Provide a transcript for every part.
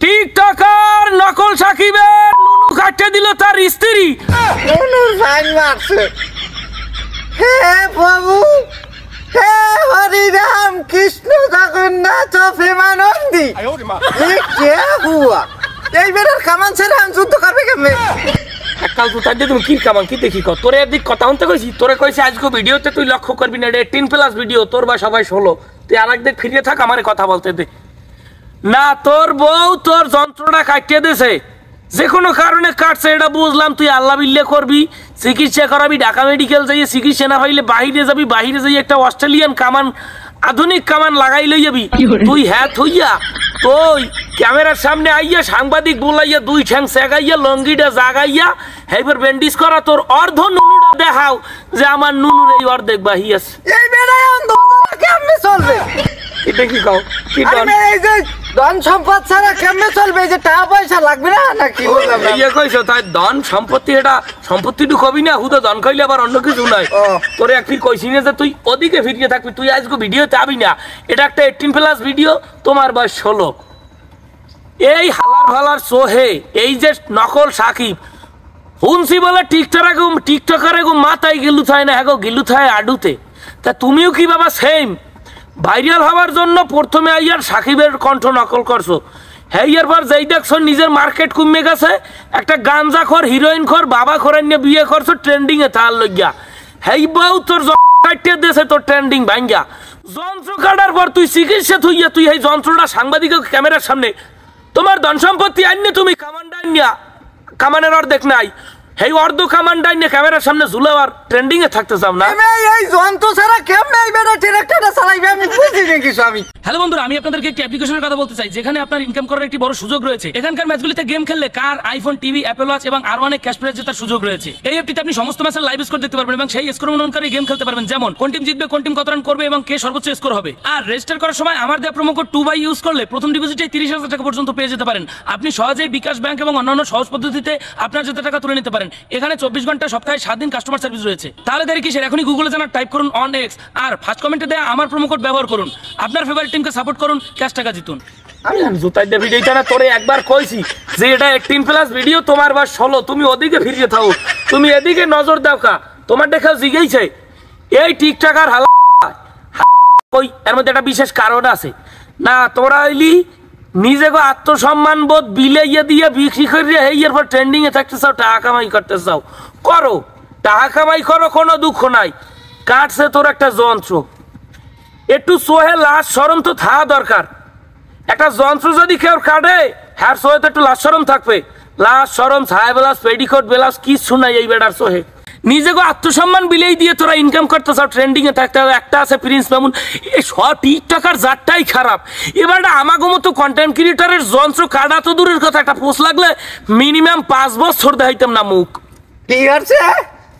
TikToker নকল সাকিবের নুনু কাটতে দিল তার স্ত্রী। নুনুর ভাই মারছে। হে প্রভু, হে হরি রাম কৃষ্ণ জগন্নাথ প্রেমানন্দী, কে হুয়া এই বেটার কামান ছেড়ে আমি যুদ্ধ করবে কেমনে? কাল তো তাই তুমি কি কামান কি দেখি কর তোরে একদিক কথা শুনতে কইছি, তোরে কইছি আজকে ভিডিওতে তুই লক্ষ্য করবি না, এটা 18+ ভিডিও, তোর বা সবাই 16, তুই আর একদিক ফিরিয়ে থাক আমারে কথা বলতে দে না। তোর বউ তোর যন্ত্রটা কাটিয়ে দিয়েছে, যে কোনো কারণে কাটছে এটা বুঝলাম, তুই আল্লাহ বিল্লে করবি, চিকিৎসা করাবি, ঢাকা মেডিকেল যাইয়ে চিকিৎসা না পাইলে বাহিরে যাবি, বাহিরে যাই একটা অস্ট্রেলিয়ান কামান আধুনিক কামান লাগাই লই যাবি। তুই হ্যাঁ থইয়া তুই ক্যামেরার সামনে আইয়া সাংবাদিক বলাইয়া 2 ঠ্যাং সেগাইয়া লঙ্গিটা জাগাইয়া হেইবার ব্যান্ডেজ করা তোর অর্ধ নুনুটা দেখাও যে আমার নুনুর এই অর্ধেক বাহি আছে। এই বেটায় অন্ধকারে কেমনে চলবে? এটা কি কও কি আমি এই যে ধন সম্পদ ছাড়া কেমনে চলবে? এই যে টাকা পয়সা লাগবে না নাকি? ইয়ে কইছো তাই ধন সম্পত্তি, এটা সম্পত্তিটু কবি না, হুদা ধন খাইলে আবার অন্য কিছু নাই। তোরে এক ফির কইছি না যে তুই ওদিকে ফিরিয়ে থাকবি, তুই আজকে ভিডিওতে আবি না, এটা একটা 18+ ভিডিও, তোমার বয়স 16। এই হালার ভালার সোহে এই যে নকল সাকিব হুনসি বলে টিকটকারে গো মাথায় গিলু থায় না, হ্যাঁ গিলু থায় আডুতে, তা তুমিও কি বাবা সেম ভাইরাল হওয়ার জন্য প্রথমে আইয়ার সাকিবের কণ্ঠ নকল করছো, হ্যাঁ পর যেই দেখছো নিজের মার্কেট কমে গেছে, একটা গাঞ্জা খর হিরোইন খর বাবা খরেন নিয়ে বিয়ে করছো ট্রেন্ডিং এ তার লইয়া, হ্যাঁ বউ তোর কাটিয়ে দিয়েছে তোর ট্রেন্ডিং ভাঙ্গা। যন্ত্র কাটার পর তুই চিকিৎসা থইয়া তুই এই যন্ত্রটা সাংবাদিক ক্যামেরার সামনে তোমার ধন সম্পত্তি আনিয়ে তুমি কামানটা আনিয়া কামানের অর্ধেক নাই, এই অর্ধ কামানটা আনিয়ে ক্যামেরার সামনে ঝুলাবার ট্রেন্ডিং এ থাকতে চাও না? এই যন্ত্র ছাড়া কেমনে এই বেটা ট্রাক্টরটা চালাইবে আমি বুঝি না কিছু। আমি হ্যালো বন্ধুরা, আমি আপনাদেরকে একটি অ্যাপ্লিকেশনের কথা বলতে চাই যেখানে আপনার ইনকাম করার একটি বড় সুযোগ রয়েছে। এখানকার ম্যাচগুলিতে গেম খেললে কার, আইফোন, টিভি, অ্যাপল ওয়াচ এবং আরো অনেক ক্যাশ প্রাইজ জেতার সুযোগ রয়েছে। এই অ্যাপটিতে আপনি সমস্ত ম্যাচের লাইভ স্কোর দেখতে পারবেন এবং সেই স্কোর অনুযায়ী গেম খেলতে পারবেন, যেমন কোন টিম জিতবে, কোন টিম কত রান করবে এবং কে সর্বোচ্চ স্কোর হবে। আর রেজিস্টার করার সময় আমার দেওয়া প্রোমো কোড 2 ইউজ করলে প্রথম ডিপোজিটে 30,000 টাকা পর্যন্ত পেয়ে যেতে পারেন। আপনি সহজেই বিকাশ ব্যাংক এবং অন্যান্য সহজ পদ্ধতিতে আপনার যত টাকা তুলে নিতে পারেন। এখানে 24 ঘন্টা সপ্তাহে 7 দিন কাস্টমার সার্ভিস রয়েছে। তাহলে দেরি কিসের, এখনই গুগলে জানা টাইপ করুন OnX আর ফার্স্ট কমেন্টে দেয়া আমার প্রোমো কোড ব্যবহার করুন। আপনার ফেভারিট টিমকে সাপোর্ট করুন, ক্যাশ টাকা জিতুন। আমি জুতাই দে ভিডিওটা না তোরে একবার কইছি যে এটা 18+ ভিডিও, তোমার বয়স 16, তুমি ওদিকে ফিরিয়ে থাও, তুমি এদিকে নজর দাও কা, তোমার দেখাও জিগেইছে এই টিকটকার হালা কই, এর মধ্যে একটা বিশেষ কারণ আছে না। তোরা হইলি নিজেকে আত্মসম্মান বোধ বিলাইয়া দিয়ে বিক্রি করিয়া এই এরপর ট্রেন্ডিং এ থাকতে চাও, টাকা কামাই করতে চাও, করো, টাকা কামাই করো, কোনো দুঃখ নাই। কাটছে তোর একটা যন্ত্র, একটু সোহে লাশ শরম তো থাকা দরকার। একটা যন্ত্র যদি কেউ কাটে হ্যাঁ সোহে তো একটু লাশ শরম থাকবে, লাশ শরম ছায় বেলাস পেডিকোট বেলাস কিছু নাই এই বেটার সোহে। নিজেকে আত্মসম্মান বিলেই দিয়ে তোরা ইনকাম করতে চাও, ট্রেন্ডিং এ থাকতে হবে। একটা আছে প্রিন্স মামুন, এই সব টিকটকার জাতটাই খারাপ। এবার আমাকে মতো কন্টেন্ট ক্রিয়েটারের যন্ত্র কাটা তো দূরের কথা, একটা পোস্ট লাগলে মিনিমাম 5 বছর দেখাইতাম না মুখ। ঠিক আছে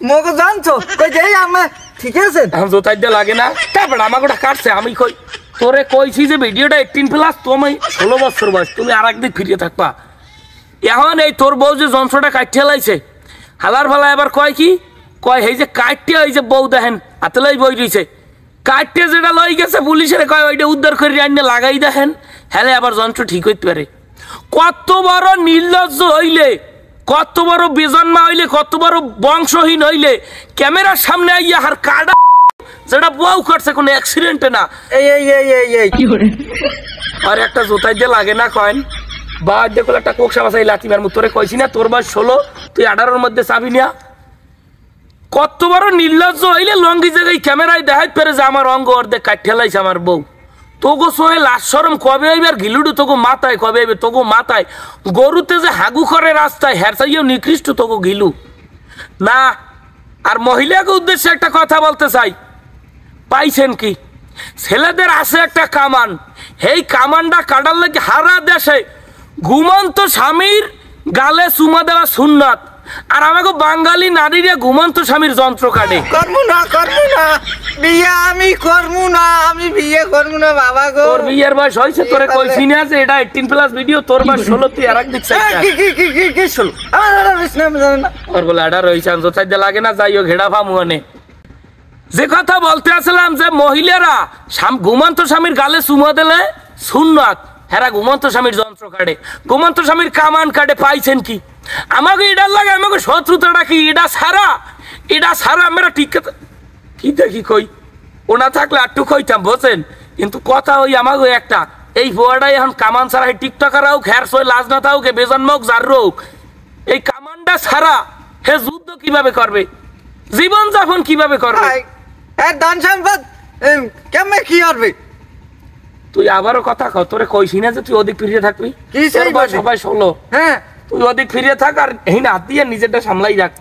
মুখ জানছো কই যে আমার ঠিক আছে এখন জোতাই দিয়ে লাগে না, তারপর আমাকে ওটা কাটছে। আমি কই তোরে কইছি যে ভিডিওটা 18+, তুমি 16 বছর বয়স, তুমি আর একদিন ফিরিয়ে থাকবা। এখন এই তোর বউ যে যন্ত্রটা কাটিয়ে লাইছে হালার ভালা, এবার কয় কি কয় এই যে কাটিয়ে ওই যে বউ দেখেন হাতে লই বই রয়েছে, কাটিয়ে যেটা লই গেছে পুলিশের কয় ওইটা উদ্ধার করে আইনে লাগাই দেখেন, হ্যালে আবার যন্ত্র ঠিক হইতে পারে। কত বড় নির্লজ্জ হইলে, কত বড় বেজন্মা হইলে, কত বড় বংশহীন হইলে ক্যামেরার সামনে আইয়া আর কাটা যেটা বউ করছে কোনো অ্যাক্সিডেন্টে না। আর একটা জোতাই দিয়ে লাগে না কয়েন বা দেখো একটা কোকসা বাসাই লাতিমার মতো, তোরে কইছি না তোর বয়স 16, তুই 18-র মধ্যে চাবি না। কত বড় নির্লজ্জ হইলে লঙ্গি জায়গায় ক্যামেরায় দেখাই পেরে যে আমার অঙ্গ অর্ধেক কাটিয়ে লাইছে আমার বউ। তোগো সোহে লাশ শরম কবে হইবে, আর গিলুডু তোগো মাথায় কবে হইবে? তোগো মাথায় গরুতে যে হাগু করে রাস্তায় হেরসাইও নিকৃষ্ট তোগো গিলু না। আর মহিলাকে উদ্দেশ্যে একটা কথা বলতে চাই, পাইছেন কি ছেলেদের আছে একটা কামান, এই কামানটা কাটার লাগে হারা দেশে ঘুমন্ত স্বামীর গালে চুমা দেওয়া সুন্নাত, আর আমাকে বাঙালি নারীরা ঘুমন্ত স্বামীর যন্ত্র কাটে। করবো না বিয়ে, আমি করবো না, আমি বিয়ে করবো না বাবা গো। তোর বিয়ের বয়স হয়েছে, তোরে কইছি না যে এটা 18+ ভিডিও, তোর বয়স 16, তুই আর এক দিক কি শুনো ওর বলে আডা রয়েছে জোতাই দিয়ে লাগে না। যাই হোক ঘেড়া ফামুয়ানে যে কথা বলতে আসলাম যে মহিলারা ঘুমন্ত স্বামীর গালে চুমা দিলে সুন্নাত, হেরা ঘুমন্ত স্বামীর যন্ত্র কাটে, ঘুমন্ত স্বামীর কামান কাটে, পাইছেন কি? আমাকে এটার লাগে, আমাকে শত্রুতাটা কি? এটা সারা আমরা ঠিক কি দেখি কই, ওনা থাকলে আটটু কইতাম বোঝেন, কিন্তু কথা ওই আমাকে একটা, এই ভুয়াটাই এখন কামান ছাড়া টিকটকার হোক, হ্যার সই লাজ না থাকুক, বেজন্ম হোক, যার হোক, এই কামানটা ছাড়া হে যুদ্ধ কিভাবে করবে, জীবন যাপন কিভাবে করবে? ধন সম্পদ কেমনে কি করবে? তুই আবারও কথা কর, তোরে কইছি না যে তুই ওদিক ফিরিয়ে থাকবি? কি সেই সবাই শোনো, হ্যাঁ তুই ওদিক ফিরিয়ে থাক আর এই না হাত দিয়ে নিজেরটা সামলাই রাখ।